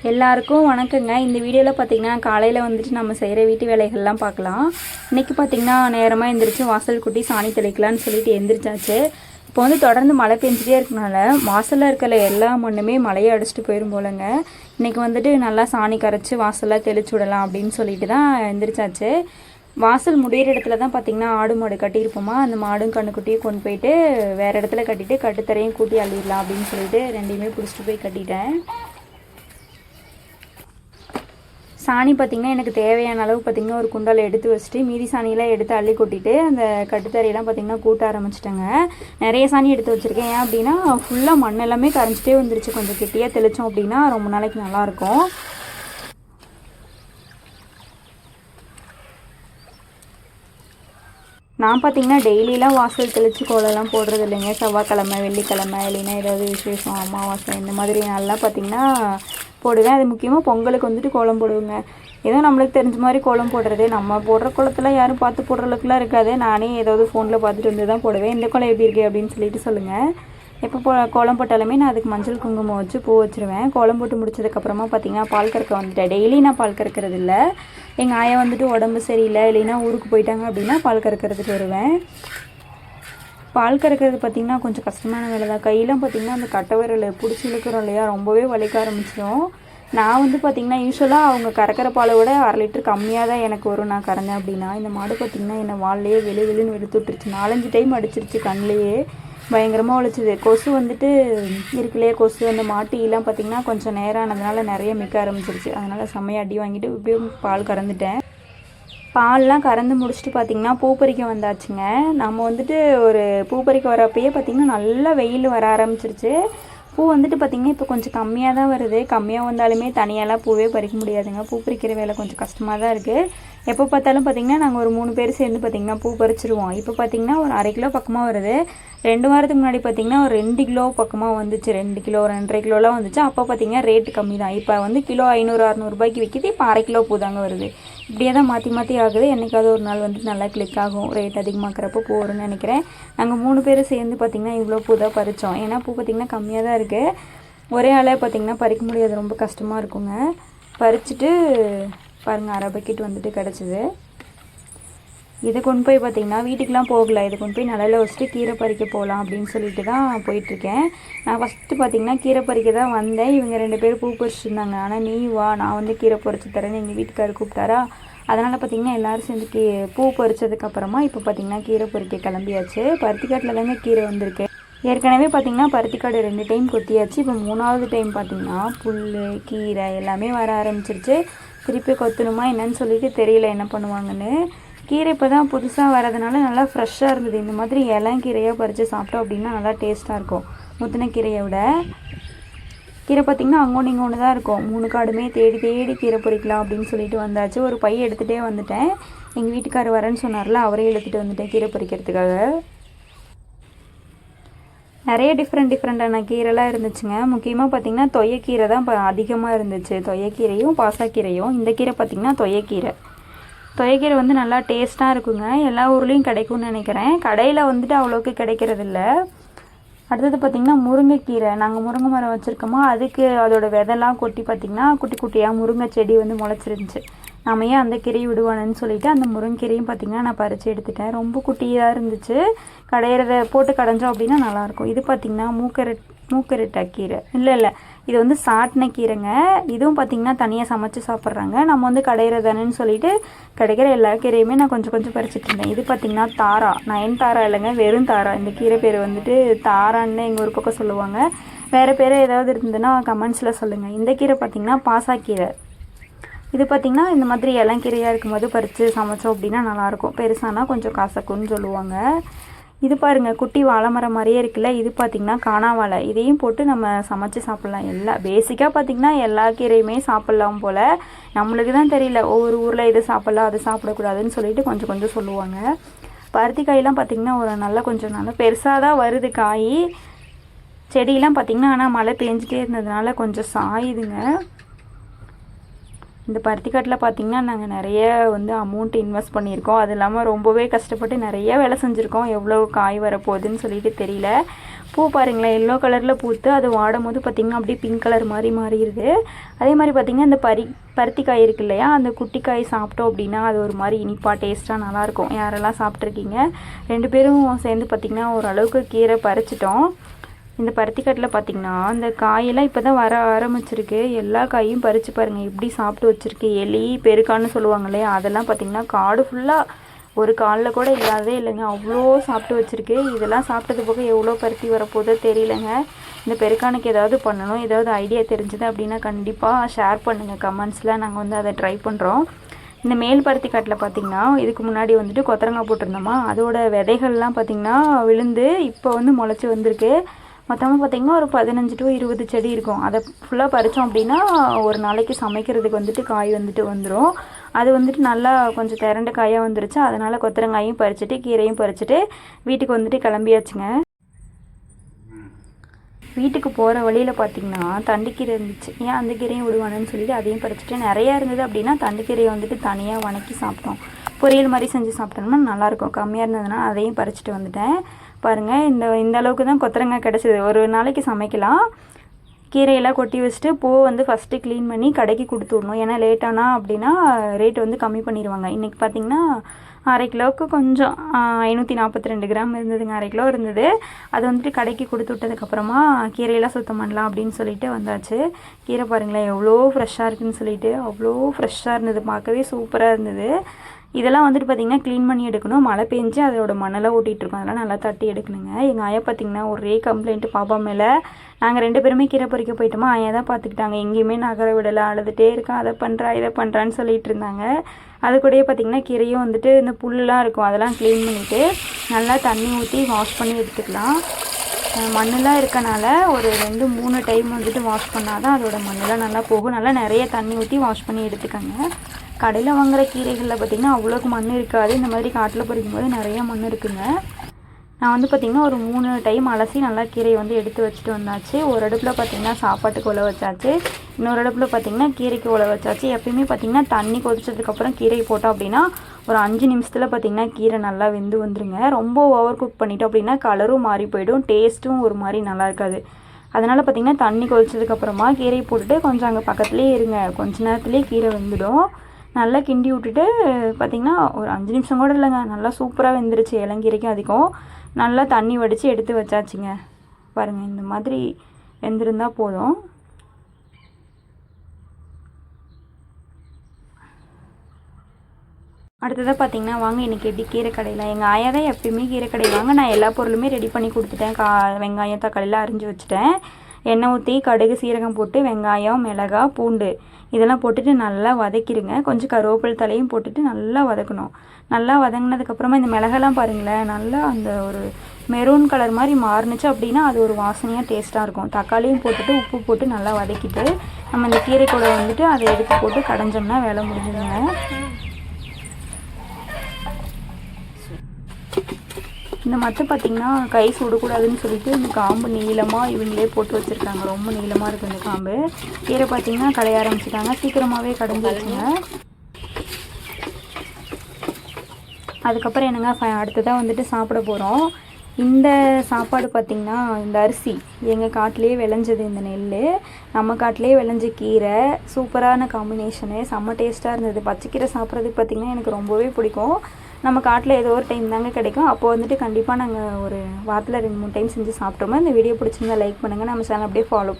எல்லாருக்கும் வணக்கங்க. இந்த வீடியோவில் பார்த்திங்கன்னா காலையில் வந்துட்டு நம்ம செய்கிற வீட்டு வேலைகள்லாம் பார்க்கலாம். இன்றைக்கி பார்த்திங்கன்னா நேரமாக எந்திரிச்சு வாசல் கூட்டி சாணி தெளிக்கலான்னு சொல்லிட்டு எந்திரிச்சாச்சு. இப்போ வந்து தொடர்ந்து மழை பெஞ்சிட்டே இருக்கனால வாசலில் இருக்கிற எல்லா மண்ணுமே மழையை அடிச்சுட்டு போயிடும் போலங்க. இன்றைக்கி வந்துட்டு நல்லா சாணி கரைச்சி வாசலில் தெளிச்சு விடலாம் அப்படின்னு சொல்லிட்டு தான் எந்திரிச்சாச்சு. வாசல் முடிகிற இடத்துல தான் பார்த்திங்கன்னா ஆடு மாடு கட்டியிருப்போமா, அந்த மாடும் கண்ணுக்குட்டியும் கொண்டு போயிட்டு வேறு இடத்துல கட்டிட்டு கட்டுத்தரையும் கூட்டி அள்ளிடலாம் அப்படின்னு சொல்லிட்டு ரெண்டையுமே பிடிச்சிட்டு போய் கட்டிட்டேன். சாணி பார்த்திங்கன்னா எனக்கு தேவையான அளவு பார்த்திங்கன்னா ஒரு குண்டால் எடுத்து வச்சுட்டு மீதி சாணியெல்லாம் எடுத்து அள்ளி கொட்டிட்டு அந்த கட்டுத்தரையெல்லாம் பார்த்திங்கன்னா கூட்ட ஆரம்பிச்சிட்டேங்க. நிறைய சாணி எடுத்து வச்சுருக்கேன். ஏன் அப்படின்னா ஃபுல்லாக மண் எல்லாமே கரைஞ்சிட்டே வந்துருச்சு. கொஞ்சம் கெட்டியாக தெளித்தோம் அப்படின்னா ரொம்ப நாளைக்கு நல்லாயிருக்கும். நான் பார்த்திங்கன்னா டெய்லியெலாம் வாசல் தெளித்து கோலம்லாம் போடுறது இல்லைங்க. செவ்வாய்க்கிழமை, வெள்ளிக்கிழமை, இல்லைன்னா ஏதாவது விசேஷம், அமாவாசை இந்த மாதிரி நாளெலாம் பார்த்திங்கன்னா போடுவேன். அது முக்கியமாக பொங்கலுக்கு வந்துட்டு கோலம் போடுவேங்க. ஏதோ நம்மளுக்கு தெரிஞ்ச மாதிரி கோலம் போடுறது. நம்ம போடுற கோலத்தில் யாரும் பார்த்து போடுற அளவுக்குலாம் இருக்காது. நானே ஏதாவது ஃபோனில் பார்த்துட்டு வந்து தான் போடுவேன். இந்த கோலம் எப்படி இருக்குது அப்படின்னு சொல்லிட்டு சொல்லுங்கள். எப்போ கோலம் போட்டாலுமே நான் அதுக்கு மஞ்சள் குங்குமம் வச்சு பூ வச்சுருவேன். கோலம் போட்டு முடிச்சதுக்கப்புறமா பார்த்திங்கன்னா பால் கறக்க வந்துட்டேன். டெய்லி நான் பால் கறக்கிறது இல்லை. எங்கள் ஆயா வந்துட்டு உடம்பு சரியில்லை, இல்லைன்னா ஊருக்கு போயிட்டாங்க அப்படின்னா பால் கறக்கிறதுக்கு வருவேன். பால் கறக்கிறது பார்த்திங்கன்னா கொஞ்சம் கஷ்டமான வேலை தான். கையெல்லாம் பார்த்திங்கன்னா அந்த கட்டை விரல் பிடிச்சி இழுக்கிறோம் இல்லையா, ரொம்பவே வலிக்க ஆரம்பிச்சிடும். நான் வந்து பார்த்திங்கன்னா யூஸ்வலாக அவங்க கறக்கிற பாலை விட 1/2 லிட்டர் கம்மியாக தான் எனக்கு வரும் நான் கறந்தேன் அப்படின்னா. இந்த மாடு பார்த்திங்கன்னா என்னை வால்லையே வெளின்னு எடுத்துட்டுருச்சு. 4-5 டைம் அடிச்சிருச்சு. கண்ணிலேயே பயங்கரமாக ஒழிச்சிது. கொசு வந்துட்டு இருக்குல்லையே, கொசு அந்த மாட்டிலாம் பார்த்திங்கன்னா கொஞ்சம் நேரம் ஆனதுனால நிறைய மிக்க ஆரம்பிச்சிருச்சு. அதனால் செம்மையை அடி வாங்கிட்டு இப்படியும் பால் கறந்துட்டேன். பால்லாம் கறந்து முடிச்சுட்டு பார்த்திங்கன்னா பூ பறிக்க வந்தாச்சுங்க. நம்ம வந்துட்டு ஒரு பூ பறிக்க வரப்பயே பார்த்திங்கன்னா நல்லா வெயில் வர ஆரம்பிச்சிருச்சு. பூ வந்துட்டு பார்த்திங்கன்னா இப்போ கொஞ்சம் கம்மியாக தான் வருது. கம்மியாக வந்தாலுமே தனியாலாம் பூவே பறிக்க முடியாதுங்க. பூ பறிக்கிற வேலை கொஞ்சம் கஷ்டமாக தான் இருக்குது. எப்போ பார்த்தாலும் பார்த்திங்கன்னா நாங்கள் ஒரு 3 பேர் சேர்ந்து பார்த்திங்கன்னா பூ பறிச்சிருவோம். இப்போ பார்த்திங்கன்னா ஒரு 1/2 கிலோ பக்கமாக வருது. 2 வாரத்துக்கு முன்னாடி பார்த்திங்கன்னா ஒரு 2 கிலோ பக்கமாக வந்துச்சு. 2 கிலோ 2.5 கிலோலாம் வந்துச்சு. அப்போ பார்த்திங்கன்னா ரேட்டு கம்மி தான். இப்போ வந்து கிலோ 500-600 ரூபாய்க்கு விற்கிது. இப்போ 1/2 கிலோ பூ தாங்க வருது. இப்படியே தான் மாற்றி ஆகுது. என்றைக்காவது ஒரு நாள் வந்துட்டு நல்லா கிளிக் ஆகும். ரேட் அதிகமாக்கிறப்போ பூ வரும்னு நினைக்கிறேன். நாங்கள் 3 பேர் சேர்ந்து பார்த்திங்கன்னா இவ்வளோ பூ தான் பறித்தோம். ஏன்னா பூ பார்த்திங்கன்னா கம்மியாக தான் இருக்குது. ஒரே ஆளாக பார்த்திங்கன்னா பறிக்க முடியாது, ரொம்ப கஷ்டமாக இருக்குங்க. பறிச்சுட்டு பாருங்கள் 1/2 பக்கெட் வந்துட்டு கிடச்சிது. இதை கொண்டு போய் பார்த்திங்கன்னா வீட்டுக்கெலாம் போகல, இதை கொண்டு போய் நிலையில் வச்சுட்டு கீரை பறிக்க போகலாம் அப்படின்னு சொல்லிட்டு தான் போயிட்டுருக்கேன். நான் ஃபஸ்ட்டு பார்த்திங்கன்னா கீரை பறிக்க தான் வந்தேன். இவங்க 2 பேர் பூ பறிச்சுருந்தாங்க. ஆனால் நீ வா, நான் வந்து கீரை பறிச்சு தரேன்னு எங்கள் வீட்டுக்காரர் கூப்பிட்டாரா. அதனால் பார்த்திங்கன்னா எல்லோரும் சேர்ந்து பூ பறித்ததுக்கப்புறமா இப்போ பார்த்திங்கன்னா கீரை பறிக்க கிளம்பியாச்சு. பருத்திக்காட்டில் தாங்க கீரை வந்திருக்கு. ஏற்கனவே பார்த்திங்கன்னா பருத்திக்காடு 2 டைம் கொத்தியாச்சு. இப்போ 3வது டைம் பார்த்திங்கன்னா புல் கீரை எல்லாமே வர ஆரம்பிச்சிருச்சு. திருப்பி கொத்தணுமா என்னன்னு சொல்லிட்டு தெரியல என்ன பண்ணுவாங்கன்னு. கீரை இப்போ தான் புதுசாக வரதுனால நல்லா ஃப்ரெஷ்ஷாக இருந்தது. இந்த மாதிரி இளங்கீரையாக பறித்து சாப்பிட்டோம் அப்படின்னா நல்லா டேஸ்ட்டாக இருக்கும் முத்தின கீரையை விட. கீரை பார்த்திங்கன்னா அங்கொன்று இங்கொன்று தான் இருக்கும். 3 காடுமே தேடி கீரை பறிக்கலாம் அப்படின்னு சொல்லிட்டு வந்தாச்சு. ஒரு பை எடுத்துகிட்டே வந்துட்டேன். எங்கள் வீட்டுக்காரர் வரேன்னு சொன்னார்ல, அவரே எடுத்துகிட்டு வந்துட்டேன் கீரை பறிக்கிறதுக்காக. நிறைய டிஃப்ரெண்ட்டான கீரைலாம் இருந்துச்சுங்க. முக்கியமாக பார்த்திங்கன்னா தொய்யக்கீரை தான் இப்போ அதிகமாக இருந்துச்சு. தொய்யக்கீரையும் பாசாக்கீரையும். இந்த கீரை பார்த்திங்கன்னா தொய்யக்கீரை வந்து நல்லா டேஸ்ட்டாக இருக்குங்க. எல்லா ஊர்லேயும் கிடைக்கும்னு நினைக்கிறேன். கடையில் வந்துட்டு அவ்வளோக்கு கிடைக்கிறதில்ல. அடுத்தது பார்த்திங்கன்னா முருங்கைக்கீரை. நாங்கள் முருங்கை மரம் வச்சுருக்கோமோ, அதுக்கு அதோடய விதைலாம் கொட்டி பார்த்திங்கன்னா குட்டி குட்டியாக முருங்கை செடி வந்து முளைச்சிருந்துச்சு. நம்ம ஏன் அந்த கீரையை விடுவானு சொல்லிவிட்டு அந்த முருங்கைக்கீரையும் பார்த்திங்கன்னா நான் பறித்து எடுத்துட்டேன். ரொம்ப குட்டியாக இருந்துச்சு. கடையிறத போட்டு கடைஞ்சோம் அப்படின்னா நல்லாயிருக்கும். இது பார்த்திங்கன்னா மூக்கரட்டை கீரை இல்லை இது வந்து சாட்டின கீரைங்க. இதுவும் பார்த்திங்கன்னா தனியாக சமைச்சு சாப்பிட்றாங்க. நம்ம வந்து கடையிறதானு சொல்லிட்டு கிடைக்கிற எல்லா கீரையுமே நான் கொஞ்சம் பறிச்சுட்டு இருந்தேன். இது பார்த்திங்கன்னா தாரா, நயன்தாரா இல்லைங்க, வெறும் தாரா. இந்த கீரை பேர் வந்துட்டு தாரான்னு எங்கள் ஒரு பக்கம் சொல்லுவாங்க. வேறு பேர் ஏதாவது இருந்ததுன்னா கமெண்ட்ஸில் சொல்லுங்கள். இந்த கீரை பார்த்திங்கன்னா பாசாக்கீரை. இது பார்த்திங்கன்னா இந்த மாதிரி இளங்கீரையாக இருக்கும்போது பறித்து சமைச்சோம் அப்படின்னா நல்லாயிருக்கும். பெருசானா கொஞ்சம் காசக்குன்னு சொல்லுவாங்க. இது பாருங்கள் குட்டி வாழை மரம் மாதிரியே இருக்குல்ல, இது பார்த்திங்கன்னா காணாவாழை. இதையும் போட்டு நம்ம சமைச்சு சாப்பிட்லாம். பேசிக்காக பார்த்திங்கன்னா எல்லா கீரையுமே சாப்பிட்லாம் போல். நம்மளுக்கு தான் தெரியல, ஒவ்வொரு ஊரில் இது சாப்பிட்லாம் அது சாப்பிடக்கூடாதுன்னு சொல்லிட்டு கொஞ்சம் சொல்லுவாங்க. பருத்தி காயெலாம் பார்த்திங்கன்னா ஒரு கொஞ்சம் நல்லா பெருசாக தான் வருது காய். செடியெலாம் பார்த்திங்கன்னா ஆனால் மழை பெஞ்சிட்டே இருந்ததுனால கொஞ்சம் சாயுதுங்க. இந்த பருத்திக்காட்டில் பார்த்திங்கன்னா நாங்கள் நிறைய வந்து அமௌண்ட் இன்வெஸ்ட் பண்ணியிருக்கோம். அது இல்லாமல் ரொம்பவே கஷ்டப்பட்டு நிறைய வேலை செஞ்சுருக்கோம். எவ்வளோ காய் வரப்போகுதுன்னு சொல்லிட்டு தெரியல. பூ பாருங்களேன் எல்லோ கலரில் பூத்து அது வாடும் போது பார்த்திங்கன்னா அப்படியே பிங்க் கலர் மாதிரி மாறிடுது. அதே மாதிரி பார்த்திங்கன்னா இந்த பருத்திக்காய் இருக்கு இல்லையா, அந்த குட்டிக்காய் சாப்பிட்டோம் அப்படின்னா அது ஒரு மாதிரி இனிப்பாக டேஸ்ட்டாக நல்லாயிருக்கும். யாரெல்லாம் சாப்பிட்ருக்கீங்க? 2 பேரும் சேர்ந்து பார்த்திங்கன்னா ஓரளவுக்கு கீரை பறிச்சிட்டோம். இந்த பருத்திக்காட்டில் பார்த்திங்கன்னா இந்த காயெல்லாம் இப்போ தான் வர ஆரம்பிச்சிருக்கு. எல்லா காயும் பறித்து பாருங்கள் எப்படி சாப்பிட்டு வச்சுருக்கு. எலி பெருக்கான்னு சொல்லுவாங்க இல்லையா, அதெல்லாம் பார்த்திங்கன்னா காடு ஃபுல்லாக ஒரு காலில் கூட இல்லாதே இல்லைங்க, அவ்வளோ சாப்பிட்டு வச்சுருக்கு. இதெல்லாம் சாப்பிட்டது போக எவ்வளோ பருத்தி வரப்போதோ தெரியலங்க. இந்த பெருக்கானுக்கு ஏதாவது பண்ணணும், ஏதாவது ஐடியா தெரிஞ்சுது அப்படின்னா கண்டிப்பாக ஷேர் பண்ணுங்கள் கமெண்ட்ஸில். நாங்கள் வந்து அதை ட்ரை பண்ணுறோம். இந்த மேல் பருத்தி காட்டில் பார்த்திங்கன்னா இதுக்கு முன்னாடி வந்துட்டு கொத்தரங்காய் போட்டிருந்தோமா, அதோட விதைகள்லாம் பார்த்திங்கன்னா விழுந்து இப்போ வந்து முளைச்சி வந்திருக்கு. மொத்தமாக பார்த்திங்கன்னா ஒரு 15 to 20 செடி இருக்கும். அதை ஃபுல்லாக பறித்தோம் அப்படின்னா ஒரு நாளைக்கு சமைக்கிறதுக்கு வந்துட்டு காய் வந்துட்டு வந்துடும். அது வந்துட்டு நல்லா கொஞ்சம் திரண்ட காயாக வந்துருச்சு. அதனால் கொத்தரங்காயும் பறிச்சுட்டு கீரையும் பறிச்சுட்டு வீட்டுக்கு வந்துட்டு கிளம்பியாச்சுங்க. வீட்டுக்கு போகிற வழியில் பார்த்திங்கன்னா தண்டுக்கீரை இருந்துச்சு. ஏன் அந்த கீரையும் விடுவானுன்னு சொல்லிட்டு அதையும் பறிச்சுட்டு, நிறையா இருந்தது அப்படின்னா தண்டுக்கீரையை வந்துட்டு தனியாக வணக்கி சாப்பிட்டோம். பொரியல் மாதிரி செஞ்சு சாப்பிட்டோம்னா நல்லாயிருக்கும். கம்மியாக இருந்ததுன்னா அதையும் பறிச்சுட்டு வந்துட்டேன். பாருங்கள் இந்த அளவுக்கு தான் கொத்தரங்காய் கிடச்சிது. ஒரு நாளைக்கு சமைக்கலாம். கீரையெல்லாம் கொட்டி வச்சுட்டு பூவை வந்து ஃபஸ்ட்டு க்ளீன் பண்ணி கடைக்கு கொடுத்து விடணும். ஏன்னா லேட்டானா அப்படின்னா ரேட் வந்து கம்மி பண்ணிடுவாங்க. இன்றைக்கி பார்த்திங்கன்னா 1/2 கிலோவுக்கு கொஞ்சம் 542 கிராம் இருந்ததுங்க. 1/2 கிலோ இருந்தது. அது வந்துட்டு கடைக்கு கொடுத்து விட்டதுக்கப்புறமா கீரையெல்லாம் சுத்தம் பண்ணலாம் அப்படின்னு சொல்லிட்டு வந்தாச்சு. கீரை பாருங்களேன் எவ்வளோ ஃப்ரெஷ்ஷாக இருக்குதுன்னு சொல்லிட்டு, அவ்வளோ ஃப்ரெஷ்ஷாக இருந்தது, பார்க்கவே சூப்பராக இருந்தது. இதெல்லாம் வந்துட்டு பார்த்திங்கன்னா க்ளீன் பண்ணி எடுக்கணும். மழை பெஞ்சு அதோட மண்ணெல்லாம் ஓட்டிகிட்ருக்கோம், அதெல்லாம் நல்லா தட்டி எடுக்கணுங்க. எங்கள் ஆயா பார்த்திங்கன்னா ஒரே கம்ப்ளைண்ட்டு பாப்பா மேலே. நாங்கள் 2 பேருமே கீரை பறிக்க போயிட்டோமா, ஆயா தான் பார்த்துக்கிட்டாங்க. எங்கேயுமே நகர விடலை, அழுதுகிட்டே இருக்கா, அதை பண்ணுறா இதை பண்ணுறான்னு சொல்லிகிட்டு இருந்தாங்க. அது கூடயே பார்த்திங்கன்னா கீரையும் வந்துட்டு இந்த புல்லுலாம் இருக்கும், அதெல்லாம் க்ளீன் பண்ணிவிட்டு நல்லா தண்ணி ஊற்றி வாஷ் பண்ணி எடுத்துக்கலாம். மண்ணெலாம் இருக்கனால ஒரு 2-3 டைம் வந்துட்டு வாஷ் பண்ணால் தான் அதோட மண்ணெல்லாம் நல்லா போகும். நல்லா நிறைய தண்ணி ஊற்றி வாஷ் பண்ணி எடுத்துக்கோங்க. கடையில் வாங்குகிற கீரைகளில் பார்த்திங்கன்னா அவ்வளோக்கு மண் இருக்காது. இந்த மாதிரி காட்டில் பறிக்கும்போது நிறையா மண் இருக்குங்க. நான் வந்து பார்த்திங்கன்னா ஒரு 3 டைம் அலசி நல்லா கீரையை வந்து எடுத்து வச்சுட்டு வந்தாச்சு. ஒரு அடுப்பில் பார்த்திங்கன்னா சாப்பாட்டுக்கு உழ வச்சாச்சு, இன்னொரு அடுப்பில் பார்த்திங்கன்னா கீரைக்கு உழ வச்சாச்சு. எப்பயுமே பார்த்திங்கன்னா தண்ணி கொதிச்சதுக்கப்புறம் கீரை போட்டோம் அப்படின்னா ஒரு 5 நிமிஷத்தில் பார்த்திங்கன்னா கீரை நல்லா வெந்து வந்துருங்க. ரொம்ப ஓவர் குக் பண்ணிட்டோம் அப்படின்னா கலரும் மாறி போயிடும், டேஸ்ட்டும் ஒரு மாதிரி நல்லா இருக்காது. அதனால் பார்த்திங்கன்னா தண்ணி கொதிச்சதுக்கப்புறமா கீரை போட்டுட்டு கொஞ்சம் அங்கே பக்கத்துலேயே இருங்க, கொஞ்சம் நேரத்துலேயே கீரை வெந்துடும். நல்லா கிண்டி விட்டுட்டு பார்த்திங்கன்னா ஒரு 5 நிமிஷம் கூட இல்லைங்க, நல்லா சூப்பராக வெந்துருச்சு. இளங்கீரைக்கும் அதிகம் நல்லா தண்ணி வடித்து எடுத்து வச்சாச்சுங்க. பாருங்கள் இந்த மாதிரி வெந்திருந்தால் போதும். அடுத்ததாக பார்த்திங்கன்னா வாங்க இன்றைக்கி எப்படி கீரை கடையில். எங்கள் ஆயா தான் எப்பயுமே கீரை கடை வாங்க. நான் எல்லா பொருளுமே ரெடி பண்ணி கொடுத்துட்டேன். வெங்காயம் தக்காளிலாம் அரிஞ்சு வச்சுட்டேன். எண்ணெய் ஊற்றி கடுகு சீரகம் போட்டு வெங்காயம் மிளகாய் பூண்டு இதெல்லாம் போட்டுட்டு நல்லா வதக்கிடுங்க. கொஞ்சம் கருவேப்பிலை தலையும் போட்டுட்டு நல்லா வதக்கணும். நல்லா வதங்கினதுக்கப்புறமா இந்த மிளகெல்லாம் பாருங்களேன் நல்லா அந்த ஒரு மெரூன் கலர் மாதிரி மாறுனுச்சு அப்படின்னா அது ஒரு வாசனையாக டேஸ்ட்டாக இருக்கும். தக்காளியும் போட்டுட்டு உப்பு போட்டு நல்லா வதக்கிட்டு நம்ம இந்த கீரை கூட வந்துட்டு அதை எடுத்து போட்டு கடைஞ்சோம்னா வேலை முடிஞ்சுதுங்க. இந்த மற்ற பார்த்திங்கன்னா கை சுடக்கூடாதுன்னு சொல்லிட்டு இந்த காம்பு நீளமாக இவங்களே போட்டு வச்சுருக்காங்க. ரொம்ப நீளமாக இருக்குது இந்த காம்பு. கீரை பார்த்திங்கன்னா கடைய ஆரம்பிச்சிட்டாங்க, சீக்கிரமாகவே கடைஞ்சி வச்சுங்க. அதுக்கப்புறம் என்னங்க அடுத்ததாக வந்துட்டு சாப்பிட போகிறோம். இந்த சாப்பாடு பார்த்திங்கன்னா இந்த அரிசி எங்கள் காட்டிலே விளைஞ்சது, இந்த நெல் நம்ம காட்டிலே விளைஞ்ச கீரை, சூப்பரான காம்பினேஷனு, செம்ம டேஸ்ட்டாக இருந்தது. பச்சைக்கீரை சாப்பிட்றதுக்கு பார்த்திங்கன்னா எனக்கு ரொம்பவே பிடிக்கும். நம்ம காட்டில் ஏதோ ஒரு டைம் தாங்க கிடைக்கும். அப்போ வந்துட்டு கண்டிப்பாக நாங்கள் ஒரு வாரத்தில் 2-3 டைம் செஞ்சு சாப்பிட்டோமோ. இந்த வீடியோ பிடிச்சிருந்தா லைக் பண்ணுங்கள், நம்ம சேனல் அப்படியே ஃபாலோ